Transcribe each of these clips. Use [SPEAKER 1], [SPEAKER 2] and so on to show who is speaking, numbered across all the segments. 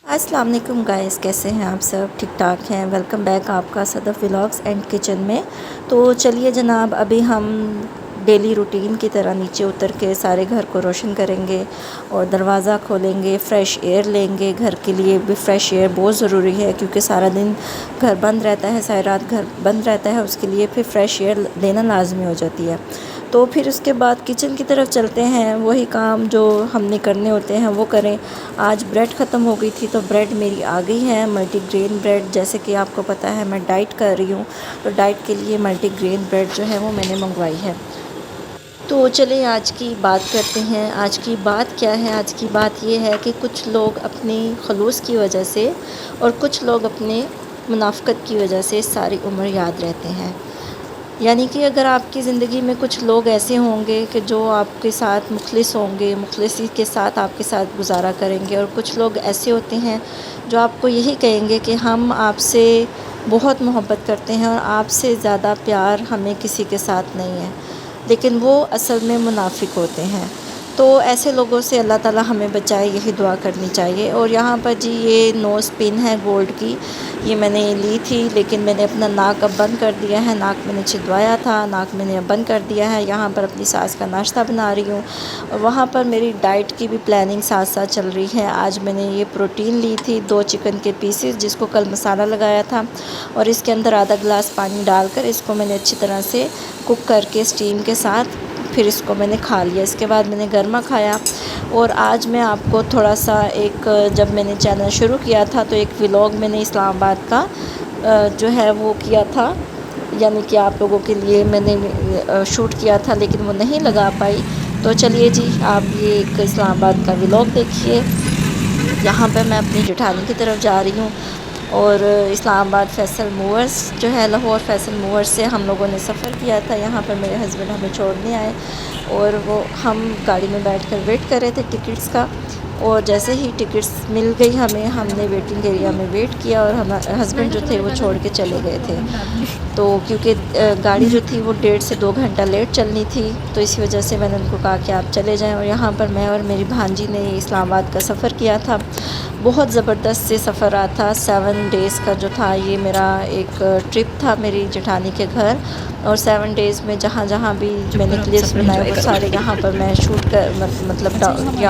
[SPEAKER 1] अस्सलाम वालेकुम गाइस, कैसे हैं आप सब? ठीक ठाक हैं। वेलकम बैक आपका सदफ़ व्लॉग्स एंड किचन में। तो चलिए जनाब, अभी हम डेली रूटीन की तरह नीचे उतर के सारे घर को रोशन करेंगे और दरवाज़ा खोलेंगे, फ़्रेश एयर लेंगे। घर के लिए भी फ़्रेश एयर बहुत ज़रूरी है, क्योंकि सारा दिन घर बंद रहता है, सारी रात घर बंद रहता है। उसके लिए फिर फ़्रेश एयर लेना लाजमी हो जाती है। तो फिर उसके बाद किचन की तरफ चलते हैं, वही काम जो हमने करने होते हैं वो करें। आज ब्रेड ख़त्म हो गई थी तो ब्रेड मेरी आ गई है, मल्टीग्रेन ब्रेड। जैसे कि आपको पता है मैं डाइट कर रही हूँ, तो डाइट के लिए मल्टीग्रेन ब्रेड जो है वो मैंने मंगवाई है। तो चलिए आज की बात करते हैं। आज की बात क्या है? आज की बात ये है कि कुछ लोग अपनी खलूस की वजह से और कुछ लोग अपने मुनाफ़क़त की वजह से सारी उम्र याद रहते हैं। यानी कि अगर आपकी ज़िंदगी में कुछ लोग ऐसे होंगे कि जो आपके साथ मुखलिस होंगे, मुखलिसी के साथ आपके साथ गुज़ारा करेंगे, और कुछ लोग ऐसे होते हैं जो आपको यही कहेंगे कि हम आपसे बहुत मोहब्बत करते हैं और आपसे ज़्यादा प्यार हमें किसी के साथ नहीं है, लेकिन वो असल में मुनाफिक होते हैं। तो ऐसे लोगों से अल्लाह ताला हमें बचाए, यही दुआ करनी चाहिए। और यहाँ पर जी ये नोज़ पिन है गोल्ड की, ये मैंने ली थी, लेकिन मैंने अपना नाक अब बंद कर दिया है। नाक मैंने छिदवाया था, नाक मैंने अब बंद कर दिया है। यहाँ पर अपनी सास का नाश्ता बना रही हूँ और वहाँ पर मेरी डाइट की भी प्लानिंग साथ साथ चल रही है। आज मैंने ये प्रोटीन ली थी, 2 चिकन के पीसेस, जिसको कल मसाला लगाया था, और इसके अंदर आधा गिलास पानी डालकर इसको मैंने अच्छी तरह से कुक करके स्टीम के साथ फिर इसको मैंने खा लिया। इसके बाद मैंने गरमा खाया। और आज मैं आपको थोड़ा सा जब मैंने चैनल शुरू किया था तो एक व्लॉग मैंने इस्लामाबाद का जो है वो किया था, यानी कि आप लोगों के लिए मैंने शूट किया था, लेकिन वो नहीं लगा पाई। तो चलिए जी, आप ये एक इस्लामाबाद का व्लॉग देखिए। यहाँ पर मैं अपनी जेठानी की तरफ जा रही हूँ और इस्लामाबाद फैसल मूवर्स जो है, लाहौर फैसल मूवर्स से हम लोगों ने सफ़र किया था। यहाँ पर मेरे हस्बैंड हमें छोड़ने आए और वो हम गाड़ी में बैठकर वेट कर रहे थे टिकट्स का। और जैसे ही टिकट्स मिल गई हमें, हमने वेटिंग एरिया में वेट किया और हम हस्बैंड जो थे वो छोड़ के चले गए थे। तो क्योंकि गाड़ी जो थी वो 1.5 से 2 घंटा लेट चलनी थी, तो इसी वजह से मैंने उनको कहा कि आप चले जाएं। और यहाँ पर मैं और मेरी भांजी ने इस्लामाबाद का सफ़र किया था। बहुत ज़बरदस्त से सफ़र रहा था। 7 डेज़ का जो था ये मेरा एक ट्रिप था मेरी जेठानी के घर। और 7 डेज़ में जहाँ जहाँ भी मैंने क्लिप्स बनाए वो सारे यहाँ पर मैं शूट कर मतलब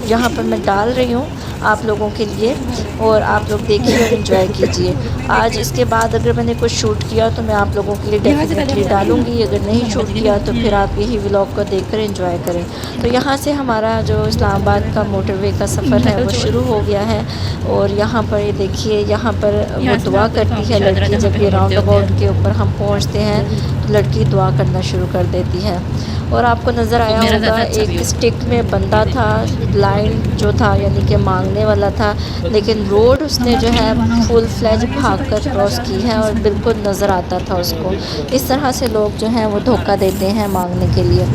[SPEAKER 1] यहाँ पर मैं डाल रही हूँ आप लोगों के लिए, और आप लोग देखिए और एंजॉय कीजिए। आज इसके बाद अगर मैंने कुछ शूट किया तो मैं आप लोगों के लिए डेफिनेटली डालूँगी, अगर नहीं शूट किया तो फिर आप यही व्लॉग को देखकर एंजॉय करें। तो यहाँ से हमारा जो इस्लामाबाद का मोटरवे का सफ़र है वो शुरू हो गया है। और यहाँ पर ये देखिए, यहाँ पर वो दुआ करती है लड़की, जब ये राउंड अबाउट के ऊपर हम पहुँचते हैं तो लड़की दुआ करना शुरू कर देती है। और आपको नज़र आया होगा एक स्टिक में बंदा था, ब्लाइंड जो था, यानी कि मांगने वाला था, लेकिन रोड उसने जो है फुल फ्लैज भाग कर क्रॉस की है और बिल्कुल नज़र आता था उसको। इस तरह से लोग जो हैं वो धोखा देते हैं मांगने के लिए।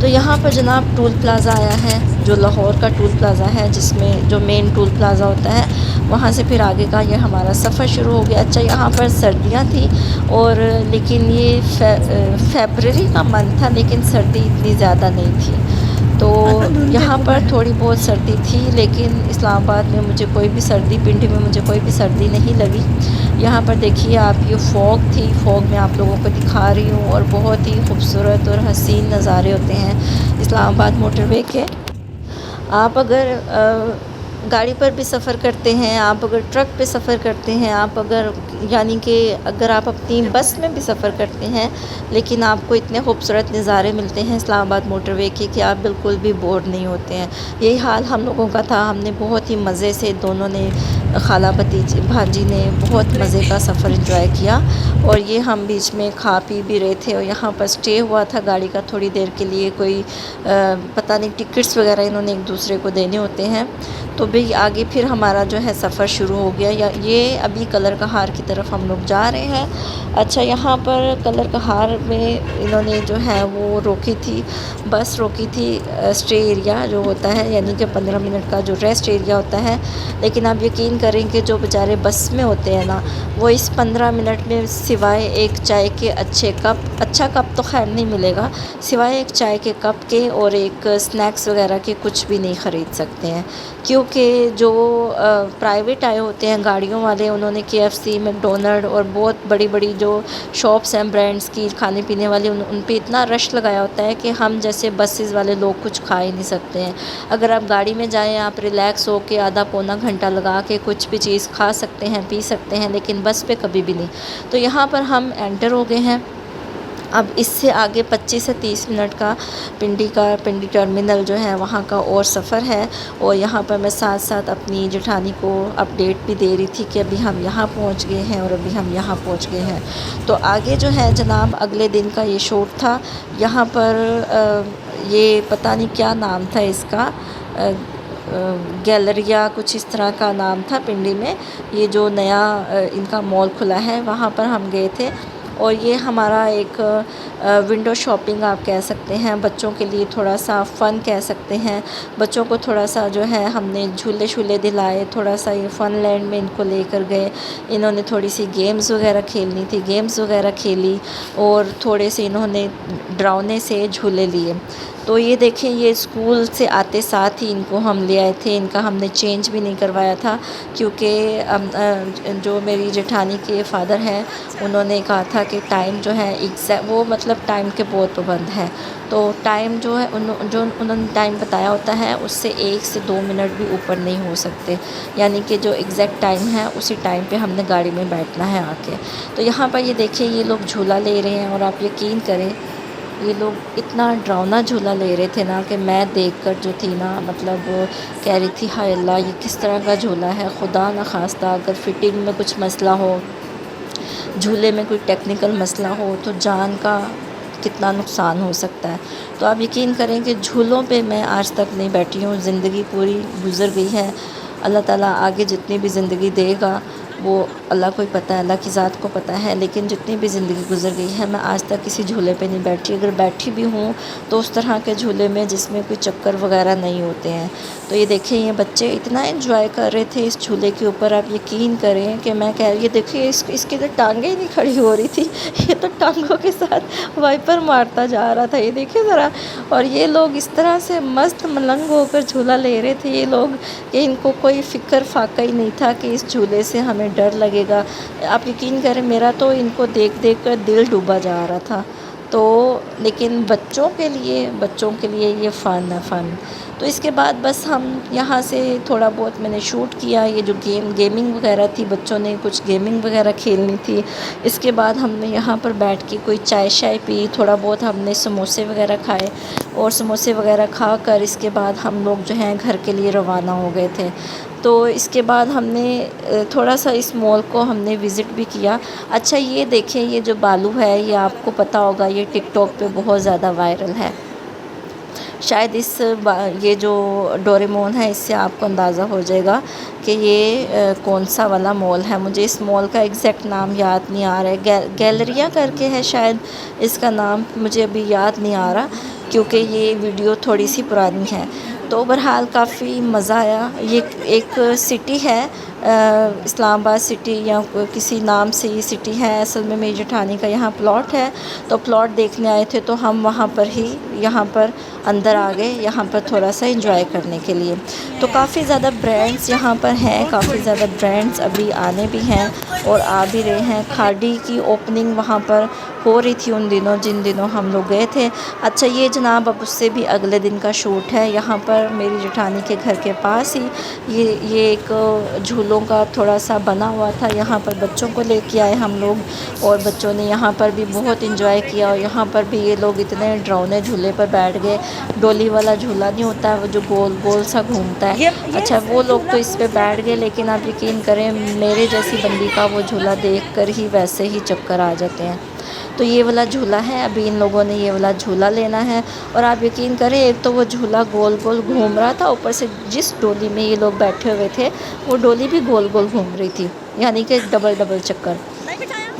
[SPEAKER 1] तो यहाँ पर जनाब टूल प्लाज़ा आया है, जो लाहौर का टूल प्लाज़ा है, जिसमें जो मेन टूल प्लाज़ा होता है, वहाँ से फिर आगे का ये हमारा सफ़र शुरू हो गया। अच्छा, यहाँ पर सर्दियाँ थी और लेकिन ये फरवरी का मंथ था, लेकिन सर्दी इतनी ज़्यादा नहीं थी। तो यहाँ पर थोड़ी बहुत सर्दी थी, लेकिन इस्लामाबाद में मुझे कोई भी सर्दी, पिंडी में मुझे कोई भी सर्दी नहीं लगी। यहाँ पर देखिए आप, ये फ़ॉग थी, फ़ॉग मैं आप लोगों को दिखा रही हूँ, और बहुत ही खूबसूरत और हसीन नज़ारे होते हैं इस्लामाबाद मोटरवे के। आप अगर गाड़ी पर भी सफ़र करते हैं, आप अगर ट्रक पे सफ़र करते हैं, आप अगर यानी कि अगर आप अपनी बस में भी सफ़र करते हैं, लेकिन आपको इतने खूबसूरत नज़ारे मिलते हैं इस्लामाबाद मोटरवे के कि आप बिल्कुल भी बोर नहीं होते हैं। यही हाल हम लोगों का था। हमने बहुत ही मज़े से, दोनों ने, खाला भतीजी भांजी ने बहुत मज़े का सफ़र एंजॉय किया। और ये हम बीच में खा पी भी रहे थे, और यहाँ पर स्टे हुआ था गाड़ी का थोड़ी देर के लिए। कोई पता नहीं टिकट्स वगैरह इन्होंने एक दूसरे को देने होते हैं। तो भी आगे फिर हमारा जो है सफ़र शुरू हो गया। या ये अभी कलर कहार की तरफ हम लोग जा रहे हैं। अच्छा, यहाँ पर कलर कहार में इन्होंने जो है वो रोकी थी, बस रोकी थी, स्टे एरिया जो होता है, यानी कि 15 मिनट का जो रेस्ट एरिया होता है। लेकिन आप यकीन करें कि जो बेचारे बस में होते हैं ना, वो इस 15 मिनट में सिवाय एक चाय के अच्छा कप तो खैर नहीं मिलेगा, सिवाय एक चाय के कप के और एक स्नैक्स वगैरह के कुछ भी नहीं ख़रीद सकते हैं। क्योंकि जो प्राइवेट आए होते हैं गाड़ियों वाले, उन्होंने केएफसी, मैकडोनल्ड और बहुत बड़ी-बड़ी जो शॉप्स हैं ब्रांड्स की खाने पीने वाली, उन पे इतना रश लगाया होता है कि हम जैसे बसेस वाले लोग कुछ खा ही नहीं सकते हैं। अगर आप गाड़ी में जाएँ, आप रिलैक्स होके आधा पौना घंटा लगा के कुछ भी चीज़ खा सकते हैं, पी सकते हैं, लेकिन बस पे कभी भी नहीं। तो यहाँ पर हम एंटर हो गए हैं। अब इससे आगे 25 से 30 मिनट का पिंडी टर्मिनल जो है वहाँ का और सफ़र है। और यहाँ पर मैं साथ-साथ अपनी जेठानी को अपडेट भी दे रही थी कि अभी हम यहाँ पहुँच गए हैं और अभी हम यहाँ पहुँच गए हैं। तो आगे जो है जनाब अगले दिन का ये शूट था। यहाँ पर ये पता नहीं क्या नाम था इसका, गैलरिया कुछ इस तरह का नाम था पिंडी में। ये जो नया इनका मॉल खुला है वहाँ पर हम गए थे। और ये हमारा एक विंडो शॉपिंग आप कह सकते हैं, बच्चों के लिए थोड़ा सा फ़न कह सकते हैं। बच्चों को थोड़ा सा जो है हमने झूले शूले दिलाए, थोड़ा सा ये फ़न लैंड में इनको लेकर गए। इन्होंने थोड़ी सी गेम्स वगैरह खेलनी थी, गेम्स वगैरह खेली और थोड़े से इन्होंने डरावने से झूले लिए। तो ये देखें, ये स्कूल से आते साथ ही इनको हम ले आए थे। इनका हमने चेंज भी नहीं करवाया था क्योंकि जो मेरी जेठानी के फादर हैं उन्होंने कहा था कि टाइम जो है वो मतलब टाइम के बहुत पाबंद हैं। तो टाइम जो है जो उन्होंने टाइम बताया होता है उससे 1 से 2 मिनट भी ऊपर नहीं हो सकते, यानी कि जो एग्जैक्ट टाइम है उसी टाइम पे हमने गाड़ी में बैठना है आके। तो यहाँ पर ये देखिए, ये लोग झूला ले रहे हैं और आप यकीन करें ये लोग इतना डरावना झूला ले रहे थे ना कि मैं देखकर जो थी ना, मतलब कह रही थी हाय अल्लाह ये किस तरह का झूला है। खुदा न खास्ता अगर फिटिंग में कुछ मसला हो, झूले में कोई टेक्निकल मसला हो तो जान का कितना नुकसान हो सकता है। तो आप यकीन करें कि झूलों पे मैं आज तक नहीं बैठी हूँ, ज़िंदगी पूरी गुज़र गई है। अल्लाह ताला आगे जितनी भी ज़िंदगी देगा वो अल्लाह को ही पता है, अल्लाह की ज़ात को पता है। लेकिन जितनी भी ज़िंदगी गुज़र गई है मैं आज तक किसी झूले पे नहीं बैठी। अगर बैठी भी हूँ तो उस तरह के झूले में जिसमें कोई चक्कर वगैरह नहीं होते हैं। तो ये देखिए, ये बच्चे इतना एंजॉय कर रहे थे इस झूले के ऊपर, आप यकीन करें कि मैं कह रही, ये देखिए इसकी तो टांगें ही नहीं खड़ी हो रही थी, ये तो टांगों के साथ वाइपर मारता जा रहा था। ये देखिए ज़रा। और ये लोग इस तरह से मस्त मलंग होकर झूला ले रहे थे ये लोग कि इनको कोई फ़िक्र फाका ही नहीं था कि इस झूले से हमें डर लगेगा। आप यकीन करें मेरा तो इनको देख देख कर दिल डूबा जा रहा था। तो लेकिन बच्चों के लिए ये फ़न है, फ़न। तो इसके बाद बस हम यहाँ से थोड़ा बहुत मैंने शूट किया। ये जो गेमिंग वगैरह थी, बच्चों ने कुछ गेमिंग वगैरह खेलनी थी। इसके बाद हमने यहाँ पर बैठ के कोई चाय शाय पी, थोड़ा बहुत हमने समोसे वगैरह खाए और समोसे वगैरह खा कर इसके बाद हम लोग जो हैं घर के लिए रवाना हो गए थे। तो इसके बाद हमने थोड़ा सा इस मॉल को हमने विज़िट भी किया। अच्छा ये देखें, ये जो बालू है ये आपको पता होगा ये टिकटॉक पे बहुत ज़्यादा वायरल है। शायद ये जो डोरेमोन है इससे आपको अंदाज़ा हो जाएगा कि ये कौन सा वाला मॉल है। मुझे इस मॉल का एग्जैक्ट नाम याद नहीं आ रहा है, गैलरिया करके है शायद इसका नाम, मुझे अभी याद नहीं आ रहा क्योंकि ये वीडियो थोड़ी सी पुरानी है। तो बहरहाल काफ़ी मज़ा आया। ये एक सिटी है, इस्लामाबाद सिटी या किसी नाम से ये सिटी है। असल में मेरी जेठानी का यहाँ प्लॉट है, तो प्लॉट देखने आए थे तो हम वहाँ पर ही यहाँ पर अंदर आ गए, यहाँ पर थोड़ा सा एंजॉय करने के लिए। तो काफ़ी ज़्यादा ब्रांड्स यहाँ पर हैं, काफ़ी ज़्यादा ब्रांड्स अभी आने भी हैं और आ भी रहे हैं। खाड़ी की ओपनिंग वहाँ पर हो रही थी उन दिनों जिन दिनों हम लोग गए थे। अच्छा ये जनाब अब उससे भी अगले दिन का शूट है। यहाँ पर मेरी जेठानी के घर के पास ही ये एक झूलों का थोड़ा सा बना हुआ था। यहाँ पर बच्चों को लेके आए हम लोग और बच्चों ने यहाँ पर भी बहुत इंजॉय किया। और यहाँ पर भी ये लोग इतने डरावने झूले पर बैठ गए। डोली वाला झूला नहीं होता है वो जो गोल गोल सा घूमता है, अच्छा वो लोग तो इस पे बैठ गए। लेकिन आप यकीन करें मेरे जैसी बंदी का वो झूला देख कर ही वैसे ही चक्कर आ जाते हैं। तो ये वाला झूला है, अभी इन लोगों ने ये वाला झूला लेना है। और आप यकीन करें एक तो वो झूला गोल गोल घूम रहा था, ऊपर से जिस डोली में ये लोग बैठे हुए थे वो डोली भी गोल गोल घूम रही थी, यानी कि डबल डबल चक्कर।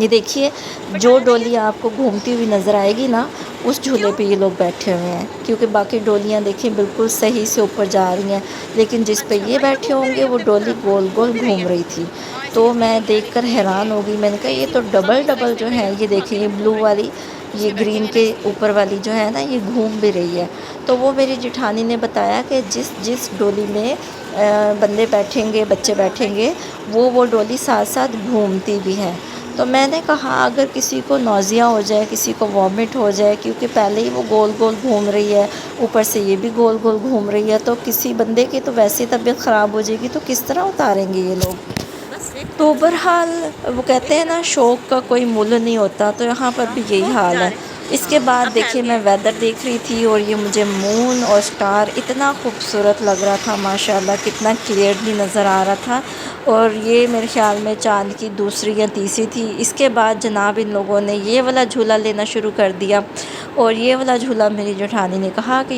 [SPEAKER 1] ये देखिए जो डोली आपको घूमती हुई नज़र आएगी ना उस झूले पे ये लोग बैठे हुए हैं, क्योंकि बाकी डोलियाँ देखिए बिल्कुल सही से ऊपर जा रही हैं, लेकिन जिस पे ये बैठे होंगे वो डोली गोल गोल घूम रही थी। तो मैं देखकर हैरान हो गई, मैंने कहा ये तो डबल डबल जो है, ये देखिए ये ब्लू वाली, ये ग्रीन के ऊपर वाली जो है ना ये घूम भी रही है। तो वो मेरी जेठानी ने बताया कि जिस जिस डोली में बंदे बैठेंगे, बच्चे बैठेंगे, वो डोली साथ साथ घूमती भी है। तो मैंने कहा अगर किसी को नौज़िया हो जाए, किसी को वॉमिट हो जाए, क्योंकि पहले ही वो गोल गोल घूम रही है, ऊपर से ये भी गोल गोल घूम रही है, तो किसी बंदे की तो वैसे ही तबीयत ख़राब हो जाएगी, तो किस तरह उतारेंगे ये लोग। तो बहरहाल वो कहते हैं ना, शौक़ का कोई मुल नहीं होता, तो यहाँ पर भी यही हाल है। इसके बाद देखिए मैं वेदर देख रही थी और ये मुझे मून और स्टार इतना खूबसूरत लग रहा था, माशाल्लाह कितना क्लियरली नज़र आ रहा था। और ये मेरे ख़्याल में चाँद की दूसरी या तीसरी थी। इसके बाद जनाब इन लोगों ने ये वाला झूला लेना शुरू कर दिया, और ये वाला झूला मेरी जेठानी ने कहा कि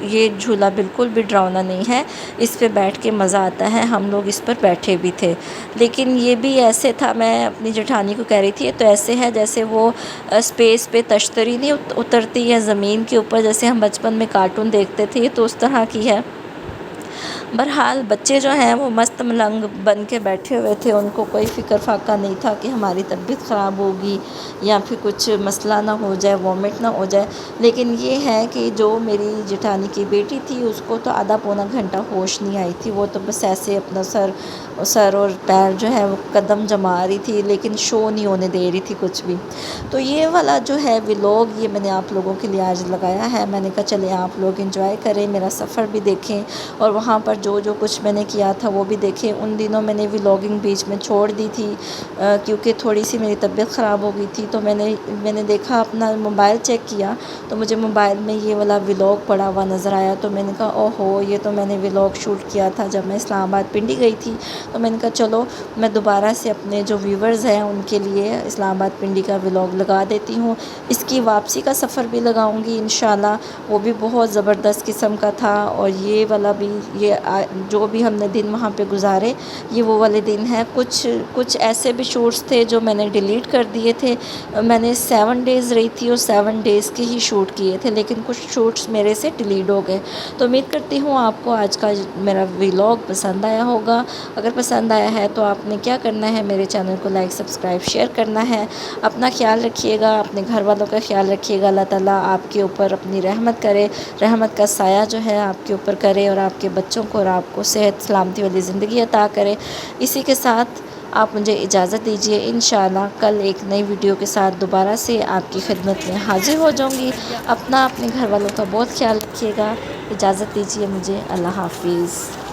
[SPEAKER 1] ये झूला बिल्कुल भी डरावना नहीं है, इस पे बैठ के मज़ा आता है। हम लोग इस पर बैठे भी थे, लेकिन ये भी ऐसे था, मैं अपनी जेठानी को कह रही थी, तो ऐसे है जैसे वो स्पेस पे तश्तरी नहीं उतरती है ज़मीन के ऊपर, जैसे हम बचपन में कार्टून देखते थे, तो उस तरह की है। बहरहाल बच्चे जो हैं वो मस्त मलंग बन के बैठे हुए थे, उनको कोई फ़िक्र फाका नहीं था कि हमारी तबीयत ख़राब होगी या फिर कुछ मसला ना हो जाए, वॉमिट ना हो जाए। लेकिन ये है कि जो मेरी जेठानी की बेटी थी, उसको तो आधा पौना घंटा होश नहीं आई थी, वो तो बस ऐसे अपना सर और पैर जो है वो कदम जमा रही थी, लेकिन शो नहीं होने दे रही थी कुछ भी। तो ये वाला जो है व्लॉग, ये मैंने आप लोगों के लिए आज लगाया है। मैंने कहा चले आप लोग एंजॉय करें, मेरा सफ़र भी देखें, और वहाँ पर जो कुछ मैंने किया था वो भी देखें। उन दिनों मैंने व्लॉगिंग बीच में छोड़ दी थी, क्योंकि थोड़ी सी मेरी तबीयत ख़राब हो गई थी। तो मैंने देखा, अपना मोबाइल चेक किया, तो मुझे मोबाइल में ये वाला व्लॉग पड़ा हुआ नज़र आया। तो मैंने कहा ओहो, ये तो मैंने व्लॉग शूट किया था जब मैं इस्लामाबाद पिंडी गई थी। तो मैंने कहा चलो मैं दोबारा से अपने जो व्यूवर्स हैं उनके लिए इस्लामाबाद पिंडी का व्लॉग लगा देती हूँ। इसकी वापसी का सफ़र भी लगाऊंगी इंशाल्लाह, वो भी बहुत ज़बरदस्त किस्म का था। और ये वाला भी, जो भी हमने दिन वहाँ पे गुजारे, ये वो वाले दिन हैं। कुछ ऐसे भी शूट्स थे जो मैंने डिलीट कर दिए थे। मैंने 7 डेज़ रही थी और 7 डेज़ के ही शूट किए थे, लेकिन कुछ शूट्स मेरे से डिलीट हो गए। तो उम्मीद करती हूँ आपको आज का मेरा व्लॉग पसंद आया होगा। अगर पसंद आया है तो आपने क्या करना है, मेरे चैनल को लाइक, सब्सक्राइब, शेयर करना है। अपना ख्याल रखिएगा, अपने घर वालों का ख्याल रखिएगा। अल्लाह ताला आपके ऊपर अपनी रहमत करे, रहमत का साया जो है आपके ऊपर करे, और आपके बच्चों को और आपको सेहत सलामती वाली ज़िंदगी अता करे। इसी के साथ आप मुझे इजाज़त दीजिए। इंशाल्लाह कल एक नई वीडियो के साथ दोबारा से आपकी खिदमत में हाज़िर हो जाऊँगी। अपना, अपने घर वालों का बहुत ख्याल रखिएगा। इजाज़त दीजिए मुझे। अल्लाह हाफ़िज़।